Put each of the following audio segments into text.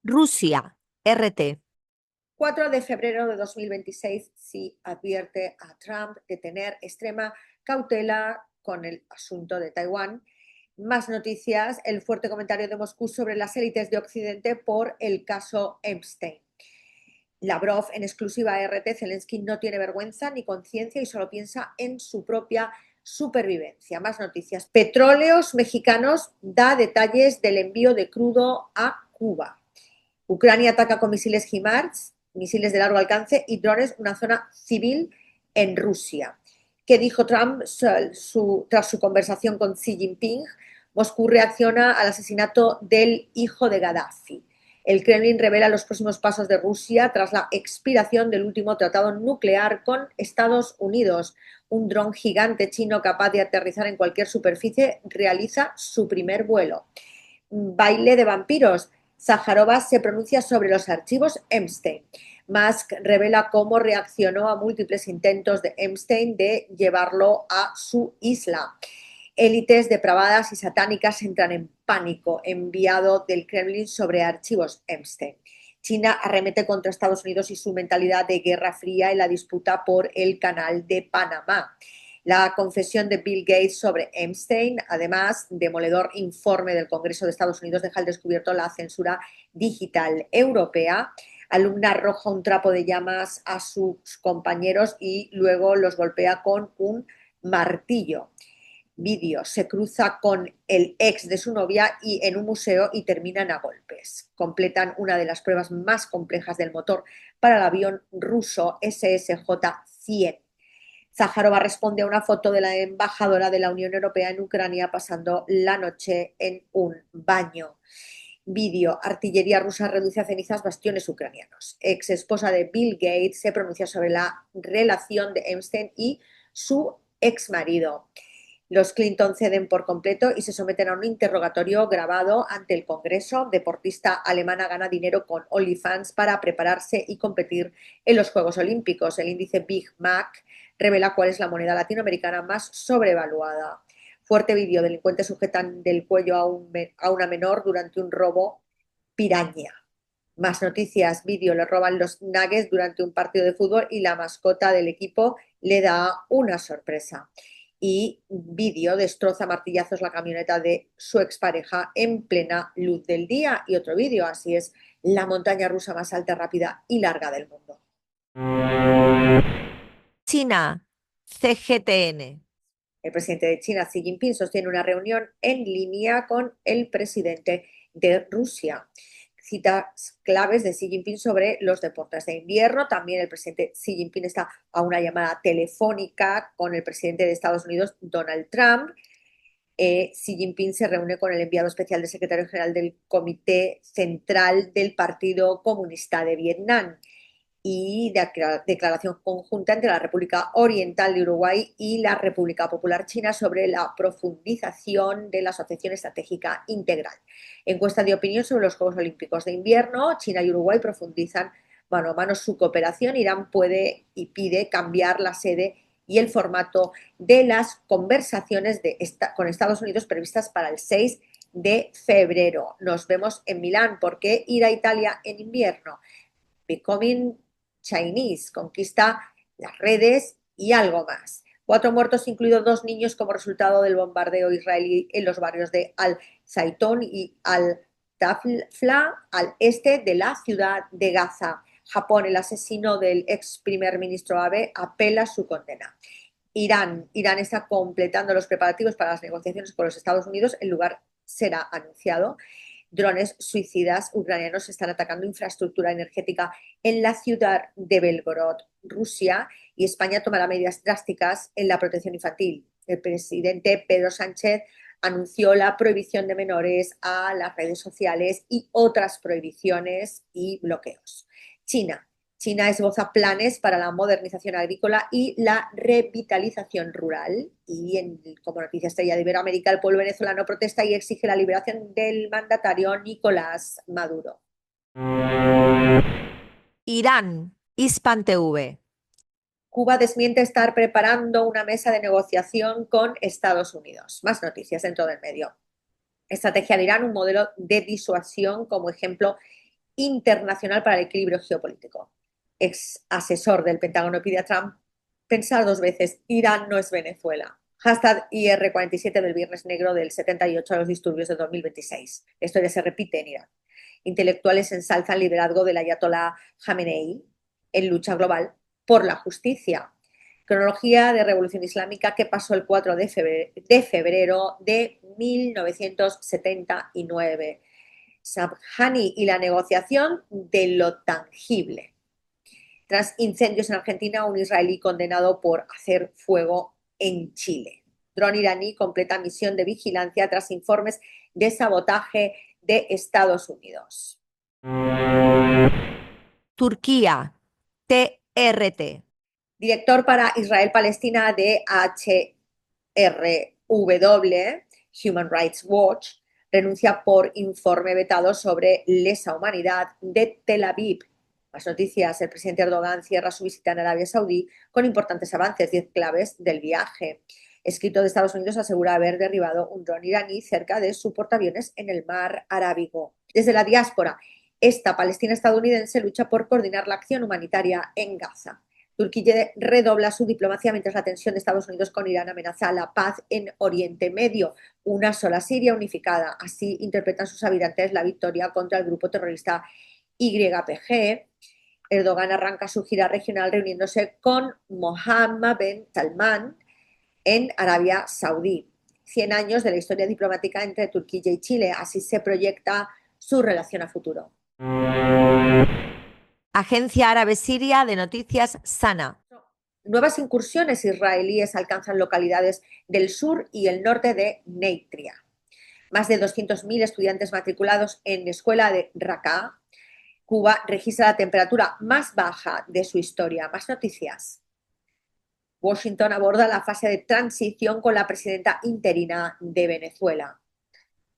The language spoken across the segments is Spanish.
Rusia, RT. 4 de febrero de 2026, sí advierte a Trump de tener extrema cautela con el asunto de Taiwán. Más noticias, el fuerte comentario de Moscú sobre las élites de Occidente por el caso Epstein. Lavrov, en exclusiva a RT, Zelensky no tiene vergüenza ni conciencia y solo piensa en su propia supervivencia. Más noticias. Petróleos Mexicanos da detalles del envío de crudo a Cuba. Ucrania ataca con misiles HIMARS, misiles de largo alcance y drones una zona civil en Rusia. ¿Qué dijo Trump tras su conversación con Xi Jinping? Moscú reacciona al asesinato del hijo de Gaddafi. El Kremlin revela los próximos pasos de Rusia tras la expiración del último tratado nuclear con Estados Unidos. Un dron gigante chino capaz de aterrizar en cualquier superficie realiza su primer vuelo. Baile de vampiros. Sájarova se pronuncia sobre los archivos Epstein. Musk revela cómo reaccionó a múltiples intentos de Epstein de llevarlo a su isla. Élites depravadas y satánicas entran en pánico, enviado del Kremlin sobre archivos Epstein. China arremete contra Estados Unidos y su mentalidad de guerra fría en la disputa por el canal de Panamá. La confesión de Bill Gates sobre Epstein, además, demoledor informe del Congreso de Estados Unidos deja al descubierto la censura digital europea. Alumna arroja un trapo de llamas a sus compañeros y luego los golpea con un martillo. Vídeo, se cruza con el ex de su novia y en un museo y terminan a golpes. Completan una de las pruebas más complejas del motor para el avión ruso SSJ-100. Sájarova responde a una foto de la embajadora de la Unión Europea en Ucrania pasando la noche en un baño. Vídeo, artillería rusa reduce a cenizas bastiones ucranianos. Ex esposa de Bill Gates se pronuncia sobre la relación de Epstein y su ex marido. Los Clinton ceden por completo y se someten a un interrogatorio grabado ante el Congreso. Deportista alemana gana dinero con OnlyFans para prepararse y competir en los Juegos Olímpicos. El índice Big Mac revela cuál es la moneda latinoamericana más sobrevaluada. Fuerte vídeo, delincuentes sujetan del cuello a una menor durante un robo piraña. Más noticias, vídeo, le roban los nuggets durante un partido de fútbol y la mascota del equipo le da una sorpresa. Y vídeo, destroza a martillazos la camioneta de su expareja en plena luz del día. Y otro vídeo, así es la montaña rusa más alta, rápida y larga del mundo. China, CGTN. El presidente de China, Xi Jinping, sostiene una reunión en línea con el presidente de Rusia. Citas claves de Xi Jinping sobre los deportes de invierno. También el presidente Xi Jinping está a una llamada telefónica con el presidente de Estados Unidos, Donald Trump. Xi Jinping se reúne con el enviado especial del secretario general del Comité Central del Partido Comunista de Vietnam y de declaración conjunta entre la República Oriental de Uruguay y la República Popular China sobre la profundización de la Asociación Estratégica Integral. Encuesta de opinión sobre los Juegos Olímpicos de Invierno. China y Uruguay profundizan mano a mano su cooperación. Irán puede y pide cambiar la sede y el formato de las conversaciones con Estados Unidos previstas para el 6 de febrero. Nos vemos en Milán. ¿Por qué ir a Italia en invierno? Becoming Chinese, conquista las redes y algo más. 4 muertos, incluidos 2 niños, como resultado del bombardeo israelí en los barrios de Al-Zaitón y Al-Tafla, al este de la ciudad de Gaza. Japón, el asesino del ex primer ministro Abe, apela su condena. Irán está completando los preparativos para las negociaciones con los Estados Unidos. El lugar será anunciado. Drones suicidas ucranianos están atacando infraestructura energética en la ciudad de Belgorod, Rusia, y España tomará medidas drásticas en la protección infantil. El presidente Pedro Sánchez anunció la prohibición de menores a las redes sociales y otras prohibiciones y bloqueos. China esboza planes para la modernización agrícola y la revitalización rural. Y como noticia estrella de Iberoamérica, el pueblo venezolano protesta y exige la liberación del mandatario Nicolás Maduro. Irán, Hispan TV. Cuba desmiente estar preparando una mesa de negociación con Estados Unidos. Más noticias dentro del medio. Estrategia de Irán, un modelo de disuasión como ejemplo internacional para el equilibrio geopolítico. Ex asesor del Pentágono pide a Trump pensar dos veces, Irán no es Venezuela. Hashtag IR47 del Viernes Negro del 78 a los disturbios de 2026. La historia se repite en Irán. Intelectuales ensalzan el liderazgo del Ayatollah Khamenei en lucha global por la justicia. Cronología de Revolución Islámica que pasó el 4 de febrero de 1979. Sabhani y la negociación de lo tangible. Tras incendios en Argentina, un israelí condenado por hacer fuego en Chile. Dron iraní completa misión de vigilancia tras informes de sabotaje de Estados Unidos. Turquía, TRT. Director para Israel-Palestina de HRW, Human Rights Watch, renuncia por informe vetado sobre lesa humanidad de Tel Aviv. Más noticias, el presidente Erdogan cierra su visita en Arabia Saudí con importantes avances, 10 claves del viaje. Escrito de Estados Unidos asegura haber derribado un dron iraní cerca de su portaaviones en el mar Arábigo. Desde la diáspora, esta Palestina estadounidense lucha por coordinar la acción humanitaria en Gaza. Turquía redobla su diplomacia mientras la tensión de Estados Unidos con Irán amenaza la paz en Oriente Medio. Una sola Siria unificada. Así interpretan sus habitantes la victoria contra el grupo terrorista YPG. Erdogan arranca su gira regional reuniéndose con Mohammed bin Salman en Arabia Saudí. 100 años de la historia diplomática entre Turquía y Chile. Así se proyecta su relación a futuro. Agencia Árabe Siria de Noticias Sana. Nuevas incursiones israelíes alcanzan localidades del sur y el norte de Neitria. Más de 200.000 estudiantes matriculados en la escuela de Raqqa. Cuba registra la temperatura más baja de su historia. Más noticias. Washington aborda la fase de transición con la presidenta interina de Venezuela.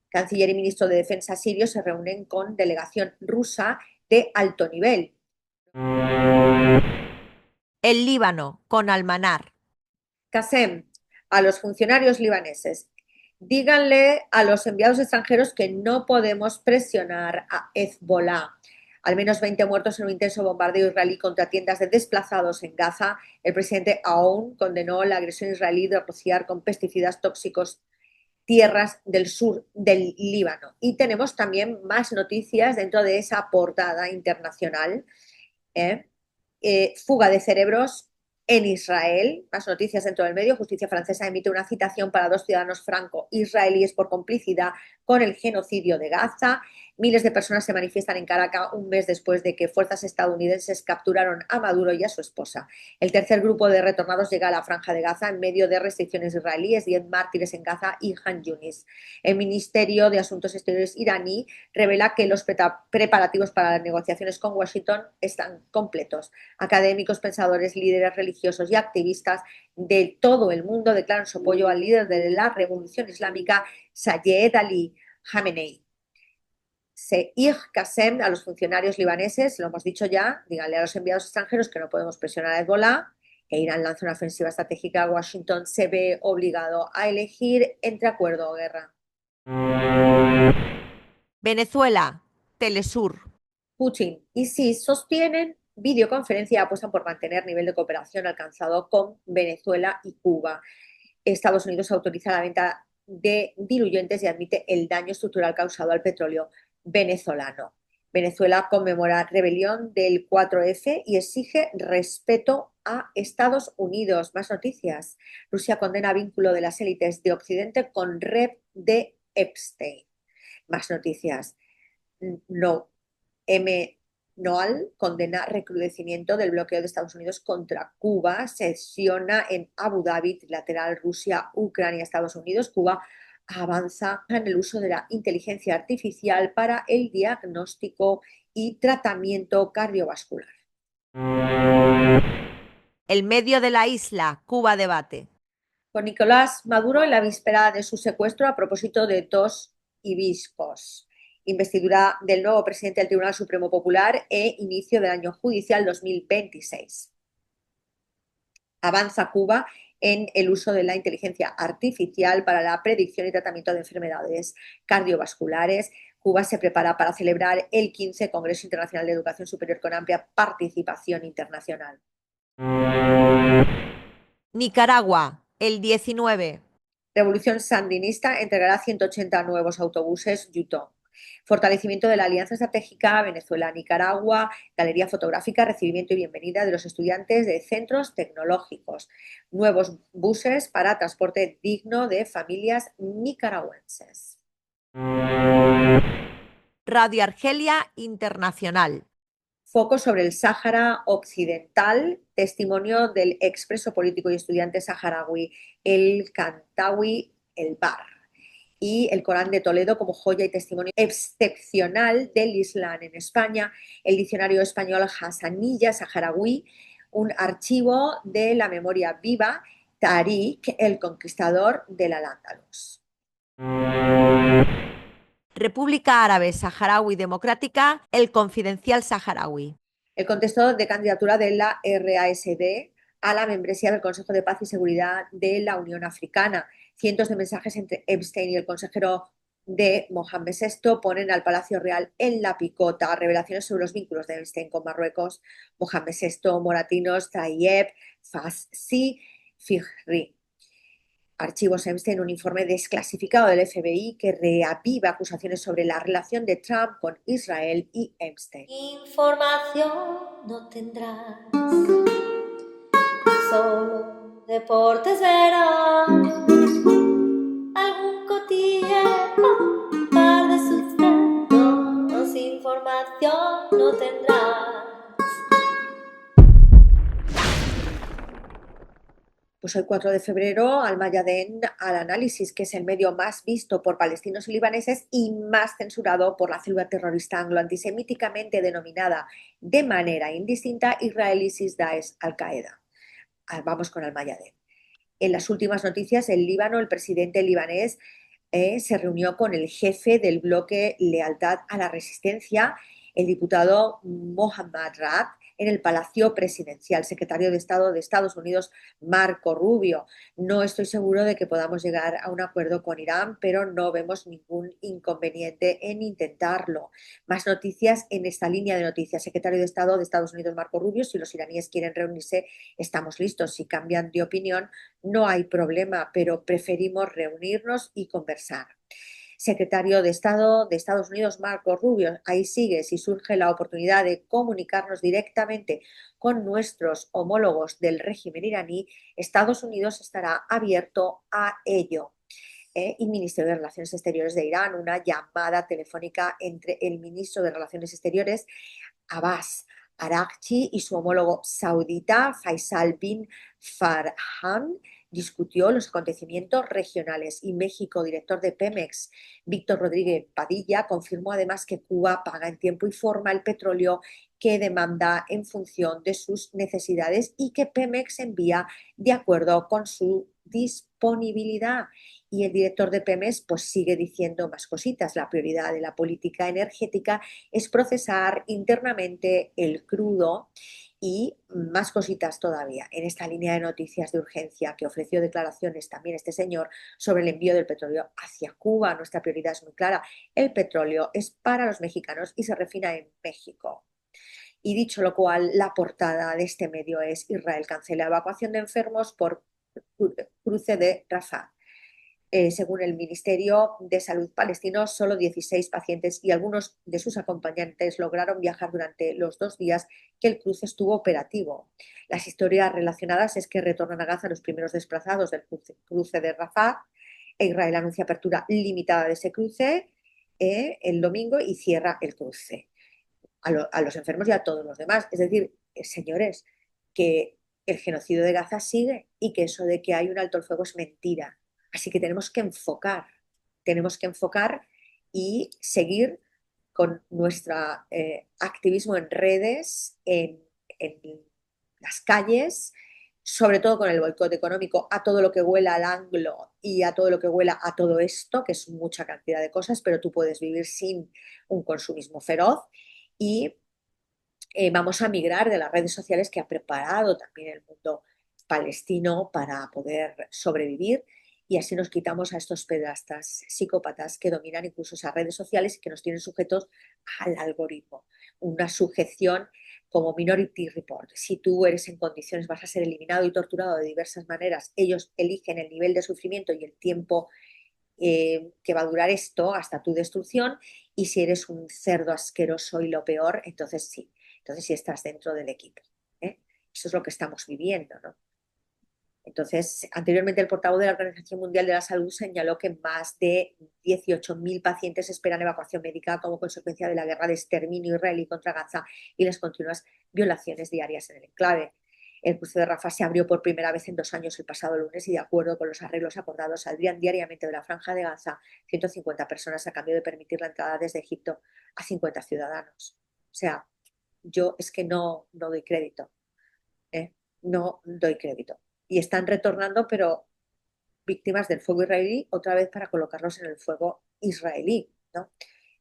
Canciller y ministro de Defensa sirio se reúnen con delegación rusa de alto nivel. El Líbano, con Almanar. Qasem, a los funcionarios libaneses, díganle a los enviados extranjeros que no podemos presionar a Hezbollah. Al menos 20 muertos en un intenso bombardeo israelí contra tiendas de desplazados en Gaza. El presidente Aoun condenó la agresión israelí de rociar con pesticidas tóxicos tierras del sur del Líbano. Y tenemos también más noticias dentro de esa portada internacional. Fuga de cerebros en Israel. Más noticias dentro del medio. Justicia francesa emite una citación para 2 ciudadanos franco-israelíes por complicidad con el genocidio de Gaza. Miles de personas se manifiestan en Caracas un mes después de que fuerzas estadounidenses capturaron a Maduro y a su esposa. El tercer grupo de retornados llega a la Franja de Gaza en medio de restricciones israelíes, 10 mártires en Gaza y Han Yunis. El Ministerio de Asuntos Exteriores iraní revela que los preparativos para las negociaciones con Washington están completos. Académicos, pensadores, líderes religiosos y activistas de todo el mundo declaran su apoyo al líder de la revolución islámica, Sayed Ali Khamenei. Seir Qasem, a los funcionarios libaneses, lo hemos dicho ya, díganle a los enviados extranjeros que no podemos presionar a Hezbollah, que Irán lanza una ofensiva estratégica, Washington se ve obligado a elegir entre acuerdo o guerra. Venezuela, Telesur. Putin y Xi sostienen videoconferencia y apuestan por mantener nivel de cooperación alcanzado con Venezuela y Cuba. Estados Unidos autoriza la venta de diluyentes y admite el daño estructural causado al petróleo venezolano. Venezuela conmemora rebelión del 4F y exige respeto a Estados Unidos. Más noticias. Rusia condena vínculo de las élites de Occidente con red de Epstein. Más noticias. No. Noal condena recrudecimiento del bloqueo de Estados Unidos contra Cuba. Sesiona en Abu Dhabi, trilateral Rusia, Ucrania, Estados Unidos. Cuba avanza en el uso de la inteligencia artificial para el diagnóstico y tratamiento cardiovascular. El medio de la isla, Cuba debate. Con Nicolás Maduro en la víspera de su secuestro a propósito de tos hibiscos. Investidura del nuevo presidente del Tribunal Supremo Popular e inicio del año judicial 2026. Avanza Cuba en el uso de la inteligencia artificial para la predicción y tratamiento de enfermedades cardiovasculares. Cuba se prepara para celebrar el 15 Congreso Internacional de Educación Superior con amplia participación internacional. Nicaragua, el 19. Revolución Sandinista entregará 180 nuevos autobuses Yutong. Fortalecimiento de la Alianza Estratégica Venezuela-Nicaragua, galería fotográfica, recibimiento y bienvenida de los estudiantes de centros tecnológicos. Nuevos buses para transporte digno de familias nicaragüenses. Radio Argelia Internacional. Foco sobre el Sáhara Occidental, testimonio del expreso político y estudiante saharaui El Kantawi El Bar, y el Corán de Toledo como joya y testimonio excepcional del Islam en España, el diccionario español Hassanilla Saharaui, un archivo de la memoria viva, Tariq, el conquistador del Al-Ándalus. República Árabe Saharaui Democrática, el Confidencial Saharaui. El contexto de candidatura de la RASD a la membresía del Consejo de Paz y Seguridad de la Unión Africana. Cientos de mensajes entre Epstein y el consejero de Mohamed VI ponen al Palacio Real en la picota. Revelaciones sobre los vínculos de Epstein con Marruecos, Mohamed VI, Moratinos, Tayeb, Fassi, Fihri. Archivos Epstein, un informe desclasificado del FBI que reaviva acusaciones sobre la relación de Trump con Israel y Epstein. Información no tendrás, solo deportes verás, algún cotilleo, un par de sucesos, información no tendrás. Pues el 4 de febrero, Al-Mayadeen al análisis, que es el medio más visto por palestinos y libaneses y más censurado por la célula terrorista anglo-antisemíticamente denominada de manera indistinta israelí Daesh Al-Qaeda. Vamos con Al-Mayadeen. En las últimas noticias, el Líbano, el presidente libanés, se reunió con el jefe del bloque Lealtad a la Resistencia, el diputado Mohammad Rad, en el Palacio Presidencial. Secretario de Estado de Estados Unidos, Marco Rubio. No estoy seguro de que podamos llegar a un acuerdo con Irán, pero no vemos ningún inconveniente en intentarlo. Más noticias en esta línea de noticias. Secretario de Estado de Estados Unidos, Marco Rubio. Si los iraníes quieren reunirse, estamos listos. Si cambian de opinión, no hay problema, pero preferimos reunirnos y conversar. Secretario de Estado de Estados Unidos, Marco Rubio, ahí sigue, si surge la oportunidad de comunicarnos directamente con nuestros homólogos del régimen iraní, Estados Unidos estará abierto a ello. Y Ministerio de Relaciones Exteriores de Irán, una llamada telefónica entre el ministro de Relaciones Exteriores, Abbas Araghchi, y su homólogo saudita, Faisal bin Farhan, discutió los acontecimientos regionales, y México, director de Pemex, Víctor Rodríguez Padilla, confirmó además que Cuba paga en tiempo y forma el petróleo que demanda en función de sus necesidades y que Pemex envía de acuerdo con su disponibilidad. Y el director de Pemex pues sigue diciendo más cositas. La prioridad de la política energética es procesar internamente el crudo, y más cositas todavía en esta línea de noticias de urgencia que ofreció declaraciones también este señor sobre el envío del petróleo hacia Cuba. Nuestra prioridad es muy clara. El petróleo es para los mexicanos y se refina en México. Y dicho lo cual, la portada de este medio es: Israel cancela evacuación de enfermos por cruce de Rafah. Según el Ministerio de Salud palestino, solo 16 pacientes y algunos de sus acompañantes lograron viajar durante los 2 días que el cruce estuvo operativo. Las historias relacionadas es que retornan a Gaza los primeros desplazados del cruce de Rafah. Israel anuncia apertura limitada de ese cruce el domingo y cierra el cruce a los enfermos y a todos los demás. Es decir, señores, que el genocidio de Gaza sigue y que eso de que hay un alto el fuego es mentira. Así que tenemos que enfocar y seguir con nuestro activismo en redes, en las calles, sobre todo con el boicot económico a todo lo que huela al anglo y a todo lo que huela a todo esto, que es mucha cantidad de cosas, pero tú puedes vivir sin un consumismo feroz. Y vamos a migrar de las redes sociales, que ha preparado también el mundo palestino para poder sobrevivir. Y así nos quitamos a estos pedastas psicópatas que dominan incluso esas redes sociales y que nos tienen sujetos al algoritmo. Una sujeción como Minority Report. Si tú eres en condiciones, vas a ser eliminado y torturado de diversas maneras. Ellos eligen el nivel de sufrimiento y el tiempo que va a durar esto hasta tu destrucción. Y si eres un cerdo asqueroso y lo peor, entonces sí. Entonces sí estás dentro del equipo. Eso es lo que estamos viviendo, ¿no? Entonces, anteriormente el portavoz de la Organización Mundial de la Salud señaló que más de 18.000 pacientes esperan evacuación médica como consecuencia de la guerra de exterminio israelí contra Gaza y las continuas violaciones diarias en el enclave. El cruce de Rafah se abrió por primera vez en 2 años el pasado lunes y, de acuerdo con los arreglos acordados, saldrían diariamente de la franja de Gaza 150 personas a cambio de permitir la entrada desde Egipto a 50 ciudadanos. O sea, yo es que no doy crédito. No doy crédito. Y están retornando, pero víctimas del fuego israelí, otra vez para colocarlos en el fuego israelí, ¿no?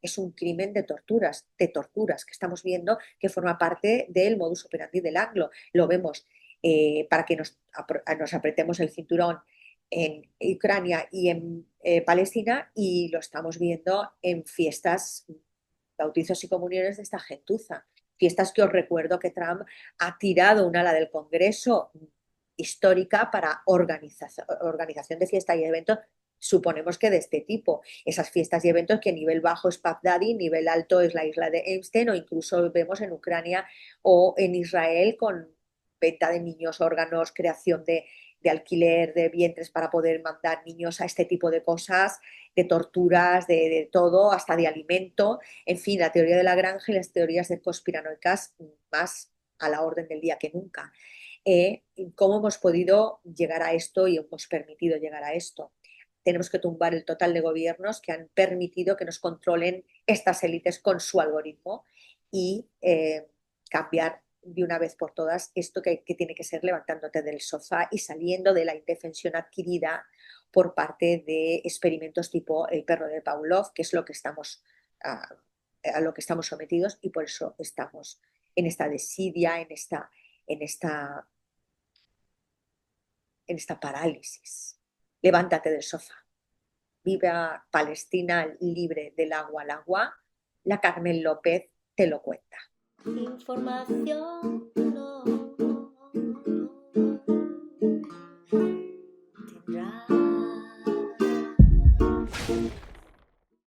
Es un crimen de torturas que estamos viendo, que forma parte del modus operandi del anglo. Lo vemos para que nos apretemos el cinturón en Ucrania y en Palestina, y lo estamos viendo en fiestas, bautizos y comuniones de esta gentuza. Fiestas que os recuerdo que Trump ha tirado un ala del Congreso histórica para organización de fiestas y eventos, suponemos que de este tipo. Esas fiestas y eventos que nivel bajo es Puff Daddy, nivel alto es la isla de Epstein, o incluso vemos en Ucrania o en Israel con venta de niños, órganos, creación de alquiler de vientres para poder mandar niños a este tipo de cosas, de torturas, de todo, hasta de alimento. En fin, la teoría de la granja y las teorías de conspiranoicas más a la orden del día que nunca. ¿Cómo hemos podido llegar a esto y hemos permitido llegar a esto? Tenemos que tumbar el total de gobiernos que han permitido que nos controlen estas élites con su algoritmo y cambiar de una vez por todas esto que tiene que ser levantándote del sofá y saliendo de la indefensión adquirida por parte de experimentos tipo el perro de Pavlov, que es lo que estamos, a lo que estamos sometidos, y por eso estamos en esta desidia, en esta parálisis. Levántate del sofá. Viva Palestina libre del agua al agua. La Carmen López te lo cuenta. Información no tendrá.